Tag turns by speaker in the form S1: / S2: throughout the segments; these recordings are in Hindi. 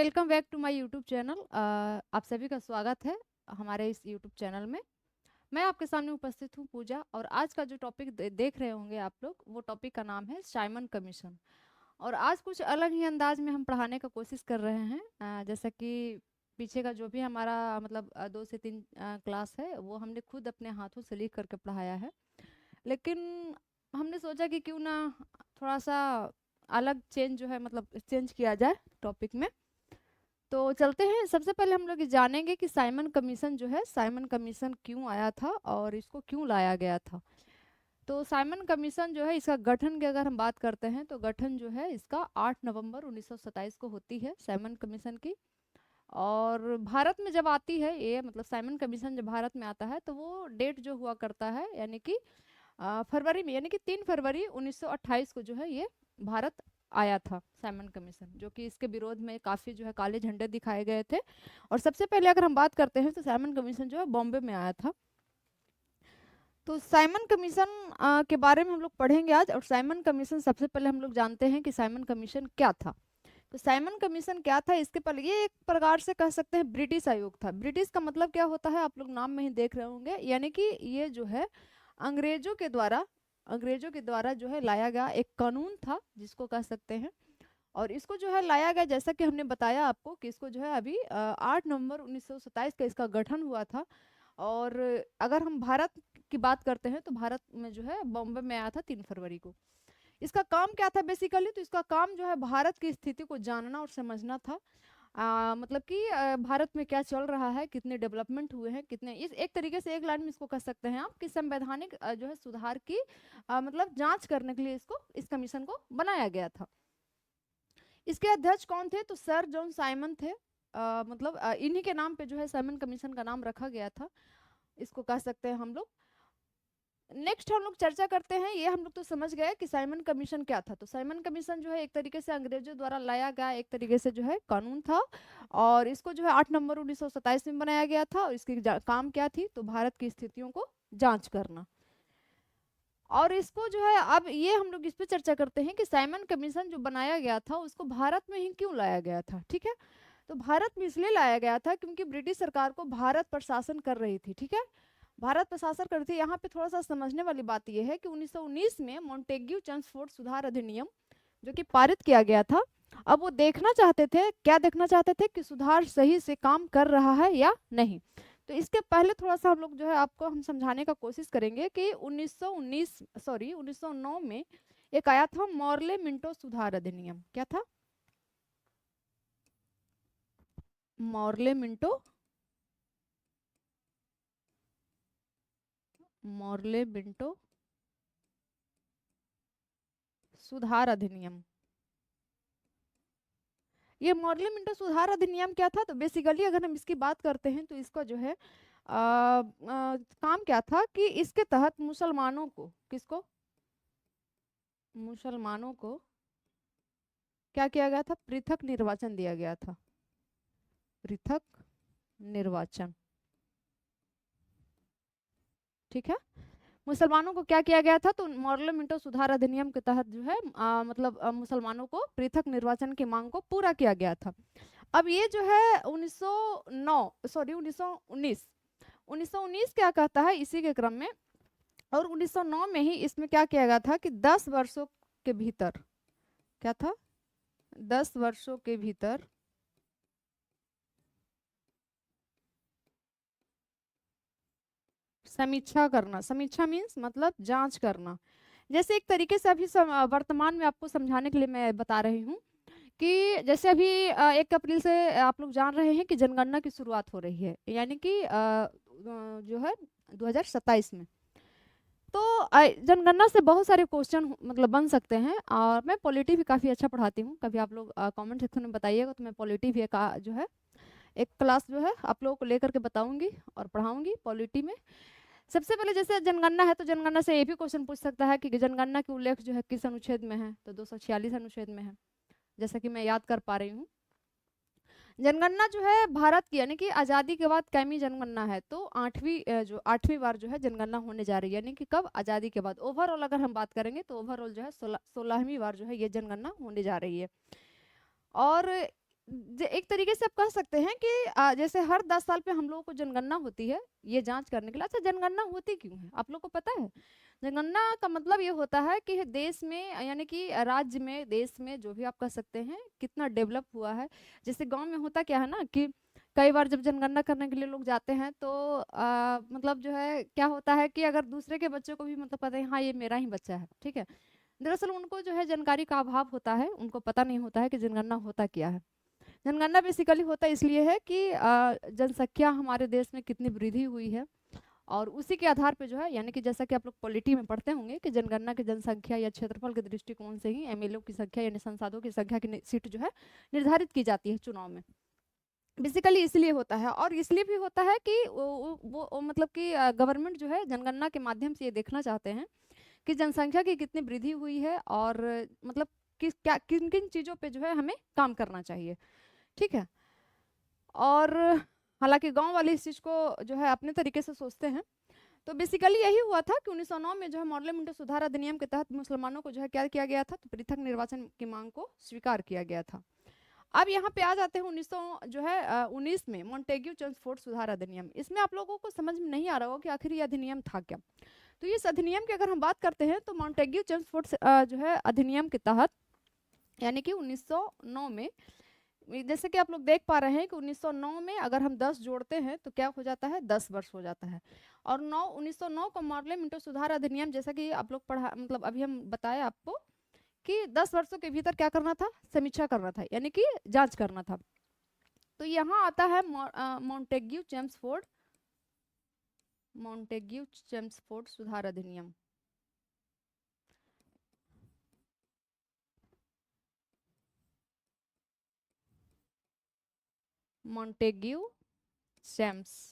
S1: Welcome back to my YouTube channel. आप सभी का स्वागत है हमारे इस यूट्यूब चैनल में। मैं आपके सामने उपस्थित हूँ पूजा, और आज का जो टॉपिक देख रहे होंगे आप लोग, वो टॉपिक का नाम है साइमन कमीशन। और आज कुछ अलग ही अंदाज में हम पढ़ाने का कोशिश कर रहे हैं। जैसा कि पीछे का जो भी हमारा मतलब 2 से 3 क्लास है, वो हमने खुद अपने हाथों से लिख करके पढ़ाया है। लेकिन हमने सोचा कि क्यों ना थोड़ा सा अलग चेंज जो है, मतलब चेंज किया जाए टॉपिक में। तो चलते हैं। सबसे पहले हम लोग ये जानेंगे कि साइमन कमीशन जो है, साइमन कमीशन क्यों आया था और इसको क्यों लाया गया था। तो साइमन कमीशन जो है, इसका गठन की अगर हम बात करते हैं तो गठन जो है इसका 8 नवंबर 1927 को होती है साइमन कमीशन की। और भारत में जब आती है ये, मतलब साइमन कमीशन जब भारत में आता है तो वो डेट जो हुआ करता है, यानी कि फरवरी में, यानी कि 3 फरवरी 1928 को जो है ये भारत आया था साइमन कमीशन, जो कि इसके विरोध में काफ़ी जो है काले झंडे दिखाए गए थे। और सबसे पहले अगर हम बात करते हैं तो साइमन कमीशन जो है बॉम्बे में आया था। तो साइमन कमीशन के बारे में हम लोग पढ़ेंगे आज। और साइमन कमीशन, सबसे पहले हम लोग जानते हैं कि साइमन कमीशन क्या था। तो साइमन कमीशन क्या था, इसके पहले ये एक प्रकार से कह सकते हैं ब्रिटिश आयोग था। ब्रिटिश का मतलब क्या होता है, आप लोग नाम में ही देख रहे होंगे, यानी कि ये जो है अंग्रेजों के द्वारा, अंग्रेजों के द्वारा जो है लाया गया एक कानून था, जिसको कह सकते हैं। और इसको जो है लाया गया, जैसा कि हमने बताया आपको, कि इसको जो है अभी 8 नवंबर 1927 का इसका गठन हुआ था। और अगर हम भारत की बात करते हैं तो भारत में जो है बॉम्बे में आया था 3 फरवरी को। इसका काम क्या था बेसिकली, तो इसका काम जो है भारत की स्थिति को जानना और समझना था। मतलब कि भारत में क्या चल रहा है, कितने डेवलपमेंट हुए हैं, कितने, इस एक तरीके से एक लाइन में इसको कह सकते हैं आप कि संवैधानिक जो है सुधार की मतलब जांच करने के लिए इसको, इस कमीशन को बनाया गया था। इसके अध्यक्ष कौन थे, तो सर जॉन साइमन थे। मतलब इन्हीं के नाम पे जो है साइमन कमीशन का नाम रखा गया था, इसको कह सकते हैं हम लोग। नेक्स्ट हम लोग चर्चा करते हैं, ये हम लोग तो समझ गए कि साइमन कमीशन क्या था। तो साइमन कमीशन जो है एक तरीके से अंग्रेजों द्वारा लाया गया एक तरीके से जो है कानून था। और इसको जो है 8 नवंबर 1927 में बनाया गया था। और इसकी काम क्या थी, तो भारत की स्थितियों को जांच करना। और इसको जो है, अब ये हम लोग इस पे चर्चा करते हैं कि साइमन कमीशन जो बनाया गया था उसको भारत में ही क्यों लाया गया था। ठीक है, तो भारत में इसलिए लाया गया था क्योंकि ब्रिटिश सरकार को भारत पर शासन कर रही थी। ठीक है, भारत पर शासन कर रही थी। यहाँ पे थोड़ा सा समझने वाली बात यह है कि 1919 में मॉन्टेग्यू चेम्सफोर्ड सुधार अधिनियम जो कि पारित किया गया था, अब वो देखना चाहते थे, क्या देखना चाहते थे, कि सुधार सही से काम कर रहा है या नहीं। तो इसके पहले थोड़ा सा हम लोग जो है आपको हम समझाने का कोशिश करेंगे कि 1909 में एक आया था मॉर्ले मिंटो सुधार अधिनियम। क्या था, मॉर्ले मिंटो, मॉर्ले मिंटो सुधार अधिनियम। ये मॉर्ले मिंटो सुधार अधिनियम क्या था, तो बेसिकली अगर हम इसकी बात करते हैं तो इसका जो है काम क्या था कि इसके तहत मुसलमानों को, किसको, मुसलमानों को क्या किया गया था, पृथक निर्वाचन दिया गया था। पृथक निर्वाचन, ठीक है। मुसलमानों को क्या किया गया था, तो मॉर्ले मिंटो सुधार अधिनियम के तहत जो है मतलब मुसलमानों को पृथक निर्वाचन की मांग को पूरा किया गया था। अब ये जो है 1919 1919 क्या कहता है इसी के क्रम में। और 1909 में ही इसमें क्या किया गया था कि 10 वर्षों के भीतर, क्या था, 10 वर्षों के भीतर समीक्षा करना। समीक्षा मीन्स मतलब जांच करना। जैसे एक तरीके से अभी वर्तमान में आपको समझाने के लिए मैं बता रही हूँ कि जैसे अभी 1 अप्रैल से आप लोग जान रहे हैं कि जनगणना की शुरुआत हो रही है, यानी कि जो है 2027 में। तो जनगणना से बहुत सारे क्वेश्चन मतलब बन सकते हैं। और मैं पॉलिटी भी काफ़ी अच्छा पढ़ाती हूँ, कभी आप लोग कमेंट सेक्शन में बताइएगा तो मैं पॉलिटी भी जो है एक क्लास जो है आप लोगों को लेकर के बताऊंगी और पढ़ाऊंगी पॉलिटी में। सबसे पहले जैसे जनगणना है, तो जनगणना से ये भी क्वेश्चन पूछ सकता है कि जनगणना की उल्लेख जो है किस अनुच्छेद में है, तो 246 अनुच्छेद में है, जैसा कि मैं याद कर पा रही हूँ। जनगणना जो है भारत की, यानी कि आज़ादी के बाद कैमी जनगणना है, तो 8वीं बार जो है जनगणना होने जा रही है, यानी कि कब, आज़ादी के बाद। ओवरऑल अगर हम बात करेंगे तो ओवरऑल जो है 16वीं बार जो है ये जनगणना होने जा रही है। और एक तरीके से आप कह सकते हैं कि जैसे हर 10 साल पे हम लोगों को जनगणना होती है ये जांच करने के लिए। अच्छा, जनगणना होती क्यों है आप लोग को पता है? जनगणना का मतलब ये होता है कि देश में यानी कि राज्य में, देश में, जो भी आप कह सकते हैं, कितना डेवलप हुआ है। जैसे गांव में होता क्या है ना कि कई बार जब जनगणना करने के लिए लोग जाते हैं तो मतलब जो है क्या होता है कि अगर दूसरे के बच्चे को भी मतलब पता है हाँ ये मेरा ही बच्चा है, ठीक है, दरअसल उनको जो है जानकारी का अभाव होता है, उनको पता नहीं होता है कि जनगणना होता क्या है। जनगणना बेसिकली होता इसलिए है कि जनसंख्या हमारे देश में कितनी वृद्धि हुई है, और उसी के आधार पे जो है, यानी कि जैसा कि आप लोग पॉलिटी में पढ़ते होंगे कि जनगणना की जनसंख्या या क्षेत्रफल के दृष्टिकोण से ही एमएलए की संख्या यानी सांसदों की संख्या की सीट जो है निर्धारित की जाती है चुनाव में। बेसिकली इसलिए होता है, और इसलिए भी होता है कि वो मतलब कि गवर्नमेंट जो है जनगणना के माध्यम से ये देखना चाहते हैं कि जनसंख्या की कितनी वृद्धि हुई है, और मतलब किस क्या किन किन चीज़ों पे जो है हमें काम करना चाहिए, ठीक है। और हालांकि गांव वाले इस चीज़ को जो है अपने तरीके से सोचते हैं। तो बेसिकली यही हुआ था कि 1909 में जो है पार्लियामेंट सुधार अधिनियम के तहत मुसलमानों को जो है क्या किया गया था, तो पृथक निर्वाचन की मांग को स्वीकार किया गया था। अब यहाँ पे आ जाते हैं 1919 में मॉन्टेग्यू चेम्सफोर्ड सुधार अधिनियम। इसमें आप लोगों को समझ में नहीं आ रहा होगा कि आखिर ये अधिनियम था क्या। तो इस अधिनियम की अगर हम बात करते हैं तो मॉन्टेग्यू चेम्सफोर्ड जो है अधिनियम के तहत, यानी कि 1909 में, जैसे कि आप लोग देख पा रहे हैं कि 1909 में अगर हम 10 जोड़ते हैं तो क्या हो जाता है, 10 वर्ष हो जाता है। और 1909 का पार्लियामेंट सुधार अधिनियम, जैसा कि आप लोग पढ़ा मतलब अभी हम बताए आपको कि 10 वर्षों के भीतर क्या करना था, समीक्षा करना था, यानी कि जांच करना था। तो यहाँ आता है मॉन्टेग्यू चेम्सफोर्ड सुधार अधिनियम। मॉन्टेग्यू चेम्सफोर्ड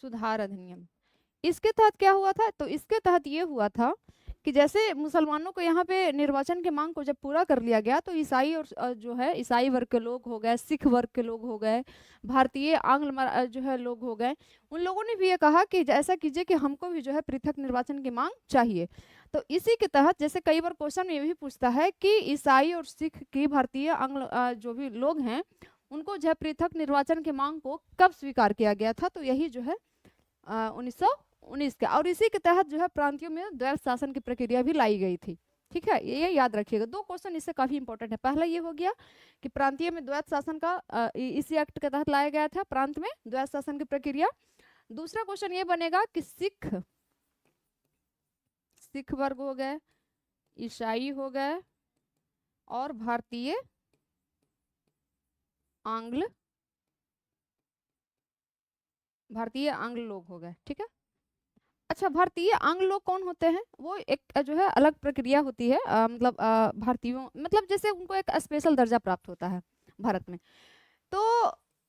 S1: सुधार अधिनियम। इसके तहत क्या हुआ था, तो इसके तहत ये हुआ था कि जैसे मुसलमानों को यहाँ पे निर्वाचन के मांग को जब पूरा कर लिया गया, तो ईसाई और जो है ईसाई वर्ग के लोग हो गए, सिख वर्ग के लोग हो गए, भारतीय आंग्ल जो है लोग हो गए, उन लोगों ने भी ये कहा कि ऐसा कीजिए कि हमको भी जो है पृथक निर्वाचन की मांग चाहिए। तो इसी के तहत जैसे कई बार क्वेश्चन में ये भी पूछता है कि ईसाई और सिख की भारतीय आंग्ल जो भी लोग हैं उनको जो है पृथक निर्वाचन की मांग को कब स्वीकार किया गया था, तो यही जो है 1919 का। और इसी के तहत जो है प्रांतियों में द्वैध शासन की प्रक्रिया भी लाई गई थी, ठीक है। ये याद रखिएगा, दो क्वेश्चन इससे काफी इंपॉर्टेंट है। पहला ये हो गया कि प्रांतीय में द्वैध शासन का इसी एक्ट के तहत लाया गया था, प्रांत में द्वैध शासन की प्रक्रिया। दूसरा क्वेश्चन ये बनेगा कि सिख वर्ग हो गए, ईसाई हो गए और भारतीय आंग्ल लोग हो गए, ठीक है। अच्छा, भारतीय आंग्ल लोग कौन होते हैं? वो एक जो है अलग प्रक्रिया होती है, मतलब भारतीयों मतलब जैसे उनको एक स्पेशल दर्जा प्राप्त होता है भारत में। तो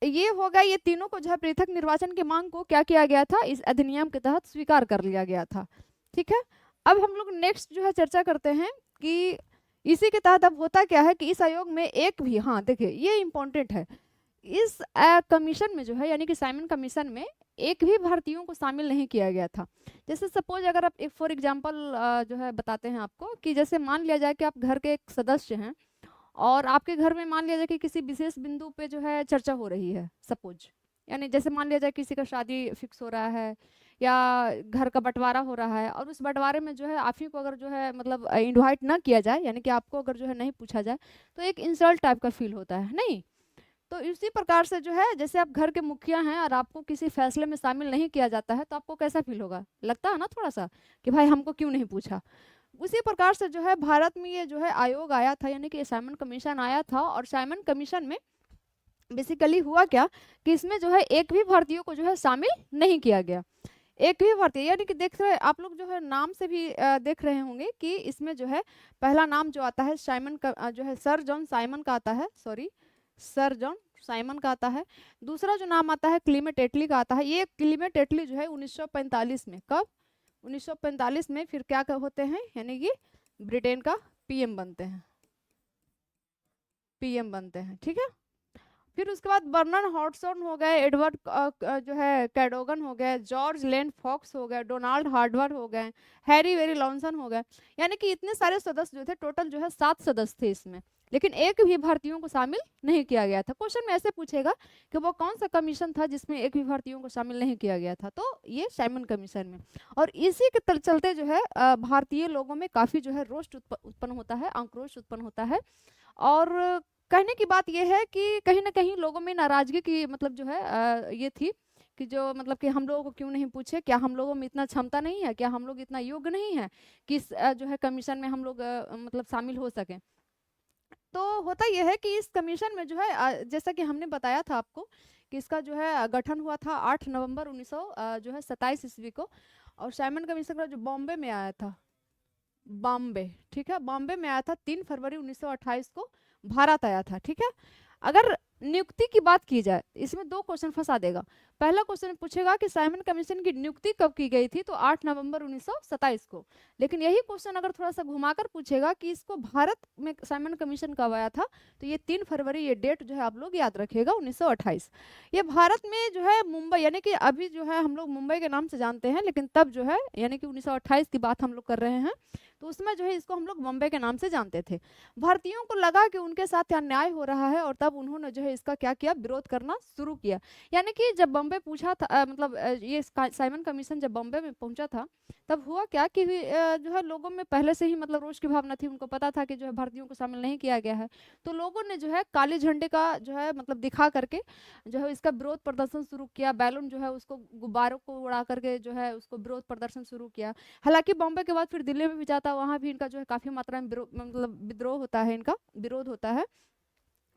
S1: ये होगा, ये तीनों को जो है पृथक निर्वाचन की मांग को क्या किया गया था, इस अधिनियम के तहत स्वीकार कर लिया गया था, ठीक है। अब हम लोग नेक्स्ट जो है चर्चा करते हैं कि इसी के तहत अब होता क्या है कि इस आयोग में एक भी, हाँ देखिए ये इम्पोर्टेंट है, इस कमीशन में जो है यानी कि साइमन कमीशन में एक भी भारतीयों को शामिल नहीं किया गया था। जैसे सपोज अगर आप एक फॉर एग्जांपल जो है बताते हैं आपको कि जैसे मान लिया जाए कि आप घर के एक सदस्य हैं और आपके घर में मान लिया जाए कि किसी विशेष बिंदु पे जो है चर्चा हो रही है, सपोज यानी जैसे मान लिया जाए किसी का शादी फिक्स हो रहा है या घर का बंटवारा हो रहा है, और उस बंटवारे में जो है आप ही को अगर जो है मतलब इनवाइट ना किया जाए, यानी कि आपको अगर जो है नहीं पूछा जाए, तो एक इंसल्ट टाइप का फील होता है नहीं। तो इसी प्रकार से जो है जैसे आप घर के मुखिया हैं और आपको किसी फैसले में शामिल नहीं किया जाता है तो आपको कैसा फील होगा, लगता है ना थोड़ा सा कि भाई हमको क्यों नहीं पूछा। उसी प्रकार से जो है भारत में ये जो है आयोग आया था, यानी कि साइमन कमीशन आया था, और साइमन कमीशन में बेसिकली हुआ क्या कि इसमें जो है एक भी भारतीयों को जो है शामिल नहीं किया गया, एक भी भारतीय। यानी कि देख रहे आप लोग जो है नाम से भी देख रहे होंगे कि इसमें जो है पहला नाम जो आता है साइमन का जो है सर जॉन साइमन का आता है, सॉरी सर जॉन साइमन का आता है। दूसरा जो नाम आता है क्लीमेट एटली का आता है। ये क्लीमेट एटली जो है 1945 में, कब 1945 में फिर क्या होते हैं, यानी कि ब्रिटेन का पीएम बनते हैं, ठीक है। फिर उसके बाद बर्नर्ड हॉटसन हो गए, एडवर्ड जो है कैडोगन हो गए, जॉर्ज लेन फॉक्स हो गए, डोनाल्ड हार्डवर हो गए, हैरी वेरी लॉन्सन हो गए। यानी कि इतने सारे सदस्य जो थे, टोटल जो है 7 सदस्य थे इसमें, लेकिन एक भी भारतीयों को शामिल नहीं किया गया था। क्वेश्चन में ऐसे पूछेगा कि वो कौन सा कमीशन था जिसमें एक भी भारतीयों को शामिल नहीं किया गया था, तो ये साइमन कमीशन में। और इसी के चलते जो है भारतीय लोगों में काफी जो है रोष उत्पन्न होता है, आक्रोश उत्पन्न होता है। और कहने की बात यह है कि कहीं ना कहीं लोगों में नाराजगी की मतलब जो है ये थी कि जो मतलब कि हम लोगों को क्यों नहीं पूछे, क्या हम लोगों में इतना क्षमता नहीं है, क्या हम लोग इतना योग्य नहीं है कि इस जो है कमीशन में हम लोग मतलब शामिल हो सकें। तो होता यह है कि इस कमीशन में जो है जैसा कि हमने बताया था आपको कि इसका जो है गठन हुआ था 8 नवंबर 1900 जो है 27 ईस्वी को। और साइमन कमीशन का जो बॉम्बे में आया था, बॉम्बे, ठीक है, बॉम्बे में आया था 3 फरवरी 1928 को भारत आया था, ठीक है। अगर नियुक्ति की बात की जाए, इसमें 2 क्वेश्चन फंसा देगा। पहला क्वेश्चन पूछेगा कि साइमन कमीशन की नियुक्ति कब की गई थी, तो 8 नवंबर 1927 को। लेकिन यही क्वेश्चन अगर थोड़ा सा घुमाकर पूछेगा कि इसको भारत में साइमन कमीशन कब आया था, तो ये 3 फरवरी, ये डेट जो है आप लोग याद रखिएगा, 1928। ये भारत में जो है मुंबई, यानी कि अभी जो है हम लोग मुंबई के नाम से जानते हैं, लेकिन तब जो है यानी कि 1928 की बात हम लोग कर रहे हैं, तो उसमें जो है इसको हम लोग बॉम्बे के नाम से जानते थे। भारतीयों को लगा कि उनके साथ अन्याय हो रहा है, और तब उन्होंने जो है इसका क्या किया, विरोध करना शुरू किया। यानी कि जब बॉम्बे पूछा था मतलब ये साइमन कमीशन जब बॉम्बे में पहुंचा था, तब हुआ क्या कि जो है लोगों में पहले से ही मतलब रोष की भावना थी, उनको पता था कि जो है भारतीयों को शामिल नहीं किया गया है। तो लोगों ने जो है काले झंडे का जो है मतलब दिखा करके जो है इसका विरोध प्रदर्शन शुरू किया, बैलून जो है उसको, गुब्बारों को उड़ा करके जो है उसको विरोध प्रदर्शन शुरू किया। हालांकि बॉम्बे के बाद फिर दिल्ली में भी जाता, वहां भी इनका जो है काफी मात्रा में मतलब विद्रोह होता है, इनका विरोध होता है।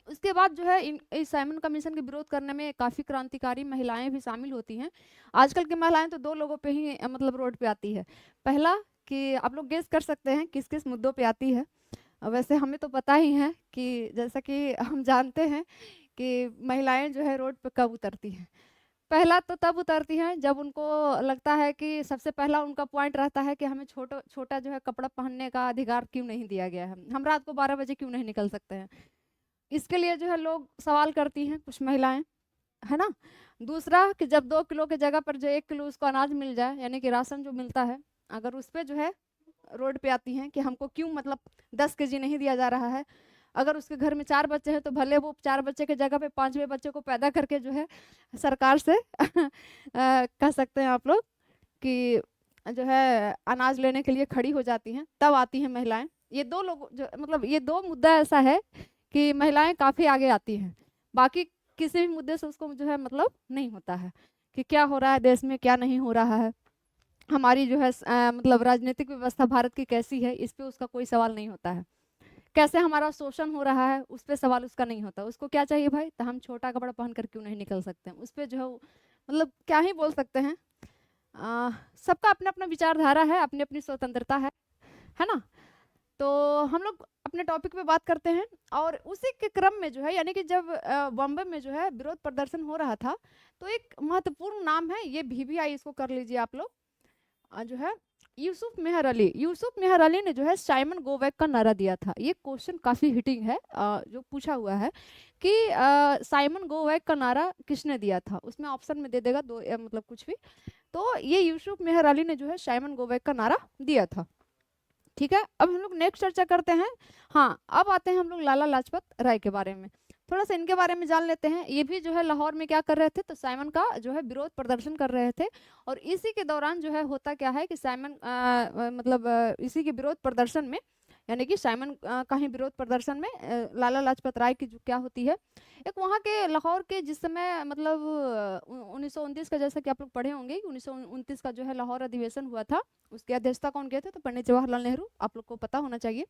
S1: उसके बाद जो है इस साइमन कमीशन के विरोध करने में काफी क्रांतिकारी महिलाएं भी शामिल होती हैं। आजकल की महिलाएं तो 2 लोगों पे ही मतलब रोड पे आती है। पहला कि आप लोग गेस कर सकते हैं किस किस मुद्दों पे आती है। वैसे हमें तो पता ही है कि जैसा कि हम जानते हैं कि महिलाएं जो है रोड पे कब उतरती हैं। पहला तो तब उतरती हैं जब उनको लगता है कि सबसे पहला उनका पॉइंट रहता है कि हमें छोटा छोटा जो है कपड़ा पहनने का अधिकार क्यों नहीं दिया गया है, हम रात को 12 बजे क्यों नहीं निकल सकते हैं। इसके लिए जो है लोग सवाल करती हैं कुछ महिलाएं, है ना। दूसरा कि जब 2 किलो की जगह पर जो 1 किलो उसको अनाज मिल जाए, यानी कि राशन जो मिलता है, अगर उस पर जो है रोड पे आती हैं कि हमको क्यों मतलब 10 केजी नहीं दिया जा रहा है। अगर उसके घर में 4 बच्चे हैं तो भले वो 4 बच्चे की जगह पे 5वें बच्चे को पैदा करके जो है सरकार से कह सकते हैं आप लोग कि जो है अनाज लेने के लिए खड़ी हो जाती हैं, तब आती हैं महिलाएं। ये 2 लोग जो मतलब ये 2 मुद्दा ऐसा है कि महिलाएं काफी आगे आती हैं। बाकी किसी भी मुद्दे से उसको जो है मतलब नहीं होता है कि क्या हो रहा है देश में, क्या नहीं हो रहा है, हमारी जो है मतलब राजनीतिक व्यवस्था भारत की कैसी है, इस पे उसका कोई सवाल नहीं होता है। कैसे हमारा शोषण हो रहा है, उस पे सवाल उसका नहीं होता। उसको क्या चाहिए भाई, तो हम छोटा कपड़ा पहन कर क्यों नहीं निकल सकते हैं, उस पे जो है मतलब क्या ही बोल सकते हैं। सबका अपना अपना विचारधारा है, अपनी अपनी स्वतंत्रता है ना। तो हम लोग अपने टॉपिक पे बात करते हैं। और उसी के क्रम में जो है यानी कि जब बॉम्बे में जो है विरोध प्रदर्शन हो रहा था, तो एक महत्वपूर्ण नाम है, ये VVI, इसको कर लीजिए आप लोग, जो है यूसुफ मेहर अली। यूसुफ मेहर अली ने जो है साइमन गो बैक का नारा दिया था। ये क्वेश्चन काफी हिटिंग है, जो पूछा हुआ है कि साइमन गो बैक का नारा किसने दिया था, उसमें ऑप्शन में दे देगा 2 मतलब कुछ भी। तो ये यूसुफ मेहर अली ने जो है साइमन गो बैक का नारा दिया था, ठीक है। अब हम लोग नेक्स्ट चर्चा करते हैं। हाँ, अब आते हैं हम लोग लाला लाजपत राय के बारे में, थोड़ा सा इनके बारे में जान लेते हैं। ये भी जो है लाहौर में क्या कर रहे थे, तो साइमन का जो है विरोध प्रदर्शन कर रहे थे। और इसी के दौरान जो है होता क्या है कि साइमन मतलब इसी के विरोध प्रदर्शन में, यानी कि साइमन का ही विरोध प्रदर्शन में लाला लाजपत राय की जो क्या होती है, एक वहाँ के लाहौर के जिस समय मतलब 1929 का, जैसा कि आप लोग पढ़े होंगे, 1929 का जो है लाहौर अधिवेशन हुआ था, उसकी अध्यक्षता कौन किए थे, तो पंडित जवाहरलाल नेहरू, आप लोग को पता होना चाहिए।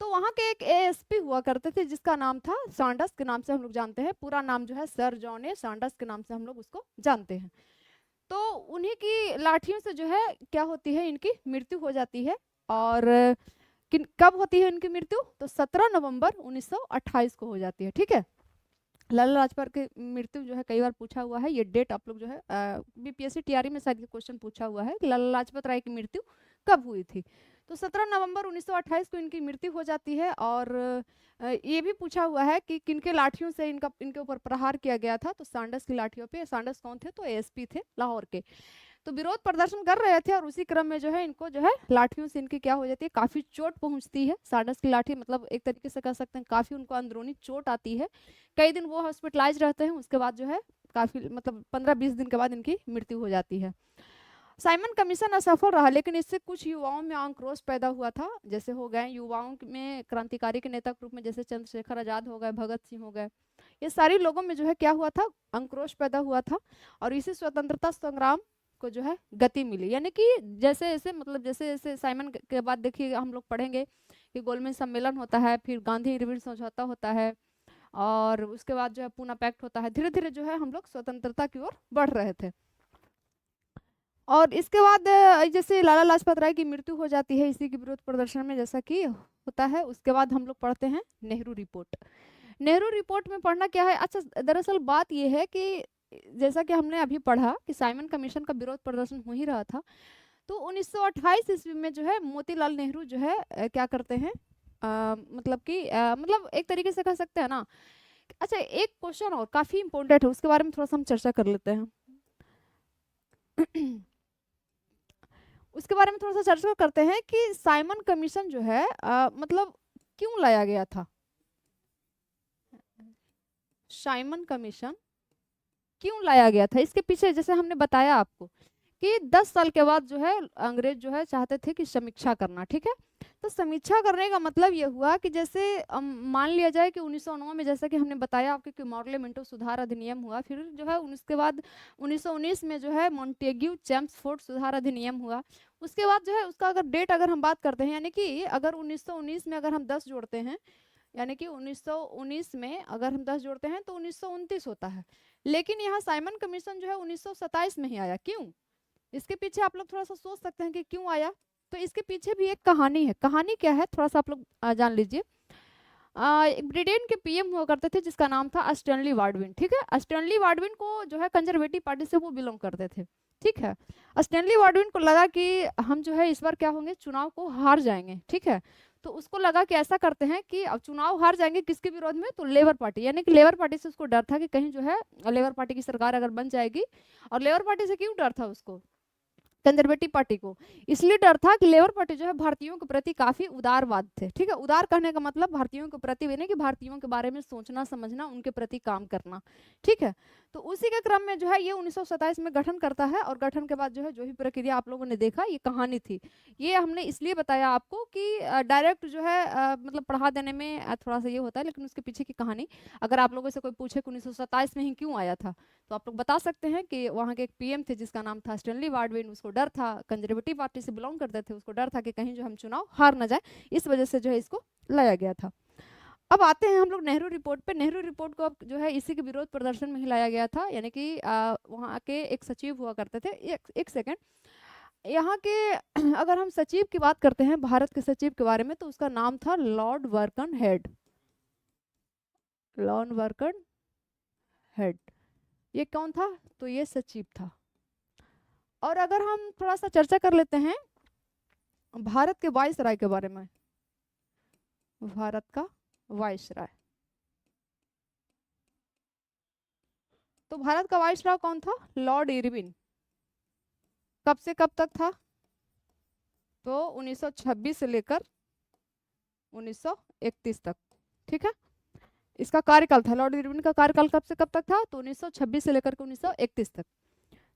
S1: तो वहाँ के एक ASP हुआ करते थे जिसका नाम था सैंडर्स, के नाम से हम लोग जानते हैं, पूरा नाम जो है सर जॉन ए सैंडर्स के नाम से हम लोग उसको जानते हैं। तो उन्हीं की लाठियों से जो है क्या होती है, इनकी मृत्यु हो जाती है। और कब होती है इनकी मृत्यु, तो 17 नवंबर 1928 को हो जाती है, ठीक है। लाला लाजपत की मृत्यु जो है कई बार पूछा हुआ है, ये डेट आप लोग जो है BPSC TRE में शायद ये क्वेश्चन पूछा हुआ है कि लाला लाजपत राय की मृत्यु कब हुई थी। तो 17 नवंबर 1928 को इनकी मृत्यु हो जाती है। और ये भी पूछा हुआ है कि किनके लाठियों से इनके ऊपर प्रहार किया गया था, तो सांडस की लाठियों पे। सांडस कौन थे? तो एएसपी थे लाहौर के। तो विरोध प्रदर्शन कर रहे थे और उसी क्रम में जो है इनको जो है लाठियों से इनकी क्या हो जाती है, काफी चोट पहुंचती है। सांडस की लाठी मतलब एक तरीके से कह सकते हैं काफी उनको अंदरूनी चोट आती है। कई दिन वो हॉस्पिटलाइज रहते हैं, उसके बाद जो है काफी मतलब 15-20 दिन के बाद इनकी मृत्यु हो जाती है। साइमन कमीशन असफल रहा, लेकिन इससे कुछ युवाओं में आक्रोश पैदा हुआ था। जैसे हो गए युवाओं में क्रांतिकारी के नेता के रूप में जैसे चंद्रशेखर आजाद हो गए, भगत सिंह हो गए, ये सारे लोगों में जो है क्या हुआ था, आक्रोश पैदा हुआ था। और इसी स्वतंत्रता संग्राम को जो है गति मिली। यानी कि जैसे जैसे मतलब जैसे जैसे साइमन के बाद देखिए हम लोग पढ़ेंगे कि गोलमेज सम्मेलन होता है, फिर गांधी इरविन समझौता होता है, और उसके बाद जो है पूना पैक्ट होता है। धीरे धीरे जो है हम लोग स्वतंत्रता की ओर बढ़ रहे थे। और इसके बाद जैसे लाला लाजपत राय की मृत्यु हो जाती है इसी के विरोध प्रदर्शन में, जैसा कि होता है। उसके बाद हम लोग पढ़ते हैं नेहरू रिपोर्ट। नेहरू रिपोर्ट में पढ़ना क्या है, अच्छा दरअसल बात यह है कि जैसा कि हमने अभी पढ़ा कि साइमन कमीशन का विरोध प्रदर्शन हो ही रहा था, तो 1928 ईस्वी में जो है मोतीलाल नेहरू जो है क्या करते हैं, मतलब कि मतलब एक तरीके से कह सकते हैं ना। अच्छा एक क्वेश्चन और काफी इंपॉर्टेंट है, उसके बारे में थोड़ा सा हम चर्चा कर लेते हैं। उसके बारे में थोड़ा सा चर्चा करते हैं कि साइमन कमीशन जो है मतलब क्यों लाया गया था। साइमन कमीशन क्यों लाया गया था, इसके पीछे जैसे हमने बताया आपको कि 10 साल के बाद जो है अंग्रेज जो है चाहते थे कि समीक्षा करना, ठीक है। तो समीक्षा करने का मतलब ये हुआ कि जैसे मान लिया जाए कि 1909 में जैसा कि हमने बताया आपके कि मॉर्ले मिंटो सुधार अधिनियम हुआ, फिर जो है उसके बाद 1919 में जो है मॉन्टेग्यू चैम्सफोर्ड सुधार अधिनियम हुआ। उसके बाद जो है उसका अगर डेट अगर हम बात करते हैं, यानी कि अगर 1919 में अगर हम 10 जोड़ते हैं, यानी कि 1919 में अगर हम 10 जोड़ते हैं तो 1929 होता है। लेकिन यहाँ साइमन कमीशन जो है 1927 में ही आया। क्यों? इसके पीछे आप लोग थोड़ा सा सोच सकते हैं कि क्यों आया। तो इसके पीछे भी एक कहानी है। कहानी क्या है थोड़ा सा आप लोग जान लीजिए। ब्रिटेन के पीएम हुआ करते थे जिसका नाम था स्टैनली बाल्डविन, ठीक है। स्टैनली बाल्डविन को जो है कंजर्वेटिव पार्टी से वो बिलोंग करते थे, ठीक है। स्टैनली बाल्डविन को लगा कि हम जो है इस बार क्या होंगे, चुनाव को हार जाएंगे, ठीक है। तो उसको लगा कि ऐसा करते हैं कि अब चुनाव हार जाएंगे किसके विरोध में, तो लेबर पार्टी, यानी कि लेबर पार्टी से उसको डर था कि कहीं जो है लेबर पार्टी की सरकार अगर बन जाएगी। और लेबर पार्टी से क्यों डर था उसको, कंजर्वेटिव पार्टी को? इसलिए डर था कि लेबर पार्टी जो है भारतीयों के प्रति काफी उदारवाद थे, ठीक है। उदार कहने का मतलब भारतीयों के प्रति यानी कि भारतीयों के बारे में सोचना समझना, उनके प्रति काम करना, ठीक है। तो उसी के क्रम में जो है ये 1927 में गठन करता है। और गठन के बाद जो भी प्रक्रिया आप लोगों ने देखा, ये कहानी थी। ये हमने इसलिए बताया आपको कि डायरेक्ट जो है मतलब पढ़ा देने में थोड़ा सा ये होता है, लेकिन उसके पीछे की कहानी अगर आप लोगों से कोई पूछे कि 1927 में ही क्यों आया था, तो आप लोग बता सकते हैं कि वहाँ के एक पीएम थे जिसका नाम था स्टैनली बाल्डविन। उसको डर था, कंजर्वेटिव पार्टी से बिलोंग करते थे, उसको डर था कि कहीं जो हम चुनाव हार ना जाए, इस वजह से जो है इसको लाया गया था। अब आते हैं हम लोग नेहरू रिपोर्ट पे। नेहरू रिपोर्ट को अब जो है इसी के विरोध प्रदर्शन में ही लाया गया था, यानी कि वहाँ के एक सचिव हुआ करते थे। एक सेकेंड, यहाँ के अगर हम सचिव की बात करते हैं, भारत के सचिव के बारे में, तो उसका नाम था लॉर्ड वर्कन हेड। लॉर्ड वर्कन हेड ये कौन था, तो ये सचिव था। और अगर हम थोड़ा सा चर्चा कर लेते हैं भारत के वायसराय के बारे में, भारत का वायसराय, तो भारत का वायसराय कौन था, लॉर्ड इरविन। कब से कब तक था, तो 1926 से लेकर 1931 तक, ठीक है। इसका कार्यकाल था, लॉर्ड इरविन का कार्यकाल कब से कब तक था, तो 1926 से लेकर के 1931 तक।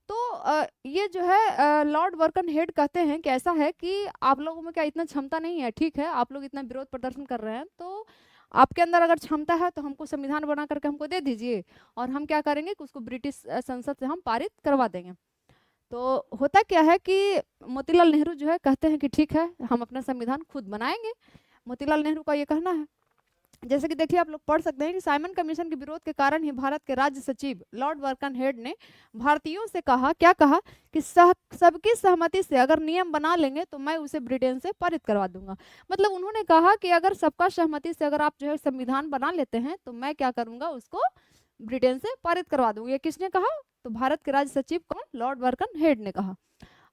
S1: तो ये जो है लॉर्ड वर्कन हेड कहते हैं कि ऐसा है कि आप लोगों में क्या इतना क्षमता नहीं है, ठीक है, आप लोग इतना विरोध प्रदर्शन कर रहे हैं, तो आपके अंदर अगर क्षमता है तो हमको संविधान बना करके हमको दे दीजिए, और हम क्या करेंगे कि उसको ब्रिटिश संसद से हम पारित करवा देंगे। तो होता क्या है कि मोतीलाल नेहरू जो है कहते हैं कि ठीक है, हम अपना संविधान खुद बनाएंगे। मोतीलाल नेहरू का ये कहना है। जैसे कि देखिए आप लोग पढ़ सकते हैं कि साइमन कमीशन के विरोध के कारण ही भारत के राज्य सचिव लॉर्ड वर्कन हेड ने भारतीयों से कहा, क्या कहा कि सबकी सहमति से अगर नियम बना लेंगे तो मैं उसे ब्रिटेन से पारित करवा दूंगा। मतलब उन्होंने कहा कि अगर सबका सहमति से अगर आप जो है संविधान बना लेते हैं तो मैं क्या करूंगा, उसको ब्रिटेन से पारित करवा दूंगा। ये किसने कहा, तो भारत के राज्य सचिव कौन, लॉर्ड वर्कन हेड ने कहा।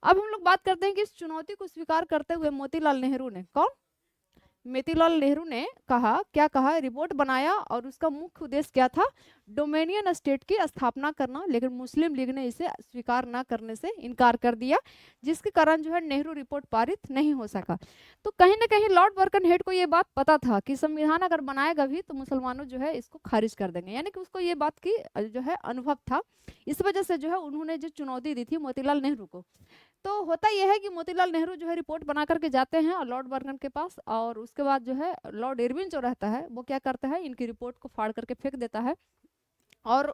S1: अब हम लोग बात करते हैं कि इस चुनौती को स्वीकार करते हुए मोतीलाल नेहरू ने, कौन, मोतीलाल नेहरू ने कहा, क्या कहा, रिपोर्ट बनाया और उसका मुख्य उद्देश्य क्या था, डोमिनियन स्टेट की स्थापना करना, लेकिन मुस्लिम लीग ने इसे स्वीकार न करने से इनकार कर दिया, जिसके कारण जो है नेहरू रिपोर्ट पारित नहीं हो सका। तो कहीं ना कहीं लॉर्ड बर्कनहेड को ये बात पता था कि संविधान अगर बनाएगा भी तो मुसलमानों जो है इसको खारिज कर देंगे, यानी कि उसको ये बात की जो है अनुभव था। इस वजह से जो है उन्होंने जो चुनौती दी थी मोतीलाल नेहरू को। तो होता यह है कि मोतीलाल नेहरू जो है रिपोर्ट बना करके जाते हैं और लॉर्ड बर्गन के पास, और उसके बाद जो है लॉर्ड इरविन जो रहता है वो क्या करता है, इनकी रिपोर्ट को फाड़ करके फेंक देता है। और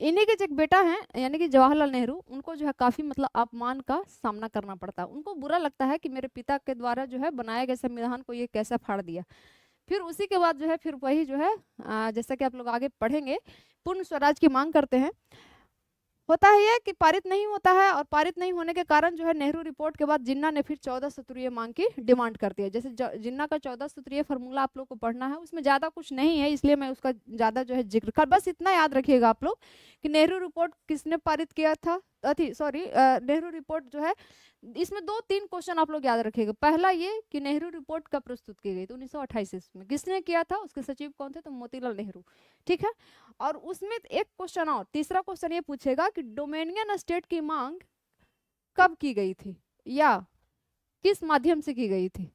S1: इन्हीं के जो एक बेटा हैं यानी कि जवाहरलाल नेहरू, उनको जो है काफी मतलब अपमान का सामना करना पड़ता है। उनको बुरा लगता है कि मेरे पिता के द्वारा जो है बनाए गए संविधान को ये कैसे फाड़ दिया। फिर उसी के बाद जो है फिर वही जो है जैसा कि आप लोग आगे पढ़ेंगे, पूर्ण स्वराज की मांग करते हैं। होता है ये कि पारित नहीं होता है, और पारित नहीं होने के कारण जो है नेहरू रिपोर्ट के बाद जिन्ना ने फिर 14 सूत्रीय मांग की डिमांड करती है। जैसे जिन्ना का 14 सूत्रीय फार्मूला आप लोग को पढ़ना है, उसमें ज़्यादा कुछ नहीं है इसलिए मैं उसका ज़्यादा जो है जिक्र कर, बस इतना याद रखिएगा आप लोग कि नेहरू रिपोर्ट किसने पारित किया था, नेहरू रिपोर्ट जो है, इसमें 2-3 क्वेश्चन आप लोग याद रखिएगा। पहला ये कि नेहरू रिपोर्ट कब प्रस्तुत की गई, तो 1928 में। किसने किया था, उसके सचिव कौन थे, तो मोतीलाल नेहरू, ठीक है। और उसमें एक क्वेश्चन और, तीसरा क्वेश्चन ये पूछेगा कि डोमिनियन स्टेट की मांग कब की गई थी या किस माध्यम से की गई थी।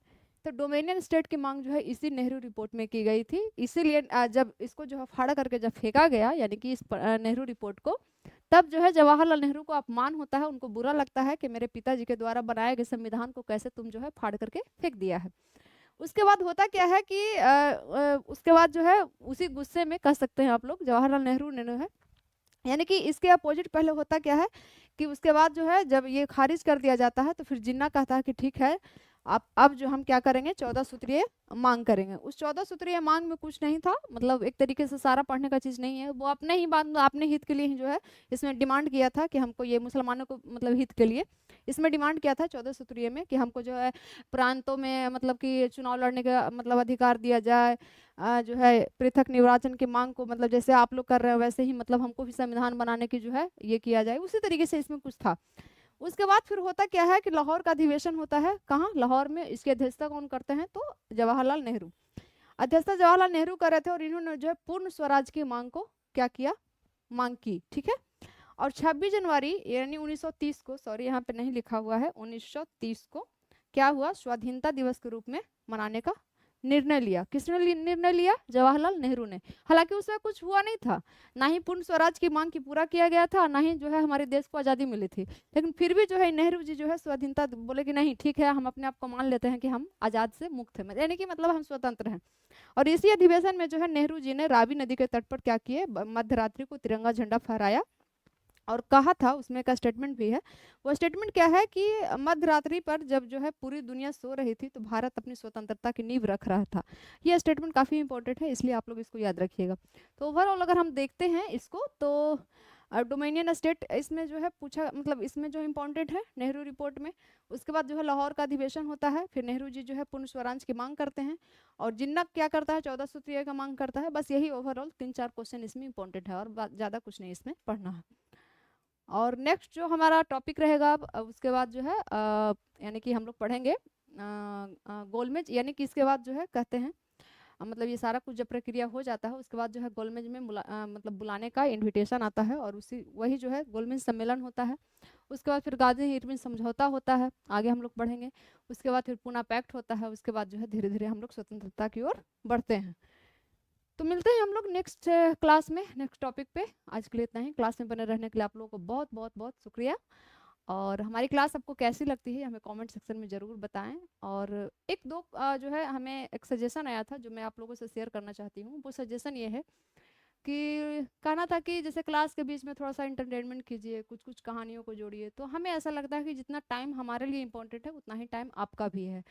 S1: तो डोमिनियन स्टेट की मांग जो है इसी नेहरू रिपोर्ट में की गई थी। इसीलिए जब इसको जो है फाड़ा करके जब फेंका गया, यानी कि इस नेहरू रिपोर्ट को, तब जो है जवाहरलाल नेहरू को अपमान होता है, उनको बुरा लगता है कि मेरे पिताजी के द्वारा बनाए गए संविधान को कैसे तुम जो है फाड़ करके फेंक दिया है। उसके बाद होता क्या है कि उसके बाद जो है उसी गुस्से में कह सकते हैं आप लोग, जवाहरलाल नेहरू ने जो है, यानी कि इसके अपोजिट पहले होता क्या है कि उसके बाद जो है जब ये खारिज कर दिया जाता है तो फिर जिन्ना कहता है कि ठीक है, आप अब जो हम क्या करेंगे, 14 सूत्रीय मांग करेंगे। उस 14 सूत्रीय मांग में कुछ नहीं था, मतलब एक तरीके से सारा पढ़ने का चीज़ नहीं है, वो अपने ही बात, अपने हित के लिए ही जो है इसमें डिमांड किया था कि हमको ये मुसलमानों को मतलब हित के लिए इसमें डिमांड किया था 14 सूत्रीय में कि हमको जो है प्रांतों में मतलब कि चुनाव लड़ने का मतलब अधिकार दिया जाए, जो है पृथक निर्वाचन की मांग को मतलब जैसे आप लोग कर रहे हैं वैसे ही मतलब हमको भी संविधान बनाने की जो है ये किया जाए, उसी तरीके से इसमें कुछ था। उसके बाद फिर होता क्या है कि लाहौर का अधिवेशन होता है, कहाँ, लाहौर में। इसकी अध्यक्षता कौन करते हैं, तो जवाहरलाल नेहरू। अध्यक्षता जवाहरलाल नेहरू कर रहे थे और इन्होंने जो है पूर्ण स्वराज की मांग को क्या किया, मांग की, ठीक है। और 26 जनवरी यानी 1930 को, सॉरी यहाँ पे नहीं लिखा हुआ है, 1930 को क्या हुआ, स्वाधीनता दिवस के रूप में मनाने का निर्णय लिया। किसने निर्णय लिया, जवाहरलाल नेहरू ने। हालांकि उसमें कुछ हुआ नहीं था, ना ही पूर्ण स्वराज की मांग की पूरा किया गया था, ना ही जो है हमारे देश को आज़ादी मिली थी, लेकिन फिर भी जो है नेहरू जी जो है स्वाधीनता बोले कि नहीं ठीक है, हम अपने आप को मान लेते हैं कि हम आज़ाद से मुक्त हैं, यानी कि मतलब हम स्वतंत्र हैं। और इसी अधिवेशन में जो है नेहरू जी ने रावी नदी के तट पर क्या किए, मध्य रात्रि को तिरंगा झंडा फहराया और कहा था, उसमें का स्टेटमेंट भी है। वो स्टेटमेंट क्या है कि मध्य रात्रि पर जब जो है पूरी दुनिया सो रही थी तो भारत अपनी स्वतंत्रता की नींव रख रहा था। ये स्टेटमेंट काफ़ी इंपॉर्टेंट है, इसलिए आप लोग इसको याद रखिएगा। तो ओवरऑल अगर हम देखते हैं इसको तो डोमिनियन स्टेट इसमें जो है पूछा, मतलब इसमें जो इम्पोर्टेंट है नेहरू रिपोर्ट में। उसके बाद जो है लाहौर का अधिवेशन होता है, फिर नेहरू जी जो है पूर्ण स्वराज की मांग करते हैं, और जिन्ना क्या करता है, 14 सूत्रीय का मांग करता है। बस यही ओवरऑल 3-4 क्वेश्चन इसमें इंपॉर्टेंट है, और ज़्यादा कुछ नहीं इसमें पढ़ना है। और नेक्स्ट जो हमारा टॉपिक रहेगा अब उसके बाद जो है यानी कि हम लोग पढ़ेंगे गोलमेज, यानी कि इसके बाद जो है कहते हैं मतलब ये सारा कुछ जब प्रक्रिया हो जाता है उसके बाद जो है गोलमेज में मतलब बुलाने का इनविटेशन आता है, और उसी वही जो है गोलमेज सम्मेलन होता है। उसके बाद फिर गांधी इरविन समझौता होता है, आगे हम लोग पढ़ेंगे। उसके बाद फिर पूना पैक्ट होता है, उसके बाद जो है धीरे धीरे हम लोग स्वतंत्रता की ओर बढ़ते हैं। तो मिलते हैं हम लोग नेक्स्ट क्लास में, नेक्स्ट टॉपिक पे। आज के लिए इतना ही। क्लास में बने रहने के लिए आप लोगों को बहुत बहुत बहुत शुक्रिया। और हमारी क्लास आपको कैसी लगती है हमें कमेंट सेक्शन में ज़रूर बताएं। और एक दो जो है हमें एक सजेशन आया था जो मैं आप लोगों से शेयर करना चाहती हूँ। वो सजेशन ये है कि कहना था कि जैसे क्लास के बीच में थोड़ा सा इंटरटेनमेंट कीजिए, कुछ कुछ कहानियों को जोड़िए। तो हमें ऐसा लगता है कि जितना टाइम हमारे लिए इम्पोर्टेंट है उतना ही टाइम आपका भी है।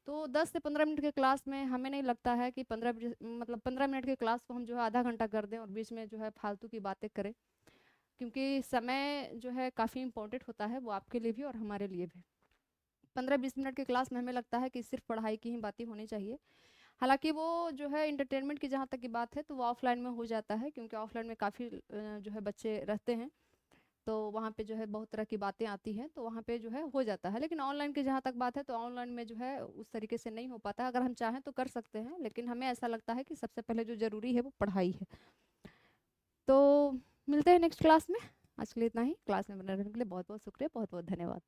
S1: तो 10 से 15 मिनट के क्लास में हमें नहीं लगता है कि 15 मिनट के क्लास को हम जो है आधा घंटा कर दें और बीच में जो है फालतू की बातें करें, क्योंकि समय जो है काफ़ी इंपॉर्टेंट होता है, वो आपके लिए भी और हमारे लिए भी। 15-20 मिनट के क्लास में हमें लगता है कि सिर्फ पढ़ाई की ही बातें होनी चाहिए। हालांकि वो जो है इंटरटेनमेंट की जहाँ तक की बात है तो वो ऑफलाइन में हो जाता है, क्योंकि ऑफलाइन में काफ़ी जो है बच्चे रहते हैं। तो वहाँ पे जो है बहुत तरह की बातें आती हैं, तो वहाँ पे जो है हो जाता है। लेकिन ऑनलाइन की जहाँ तक बात है, तो ऑनलाइन में जो है उस तरीके से नहीं हो पाता। अगर हम चाहें तो कर सकते हैं, लेकिन हमें ऐसा लगता है कि सबसे पहले जो ज़रूरी है वो पढ़ाई है। तो मिलते हैं नेक्स्ट क्लास में। आज के लिए इतना ही। क्लास में बने रहने के लिए बहुत बहुत शुक्रिया, बहुत बहुत धन्यवाद।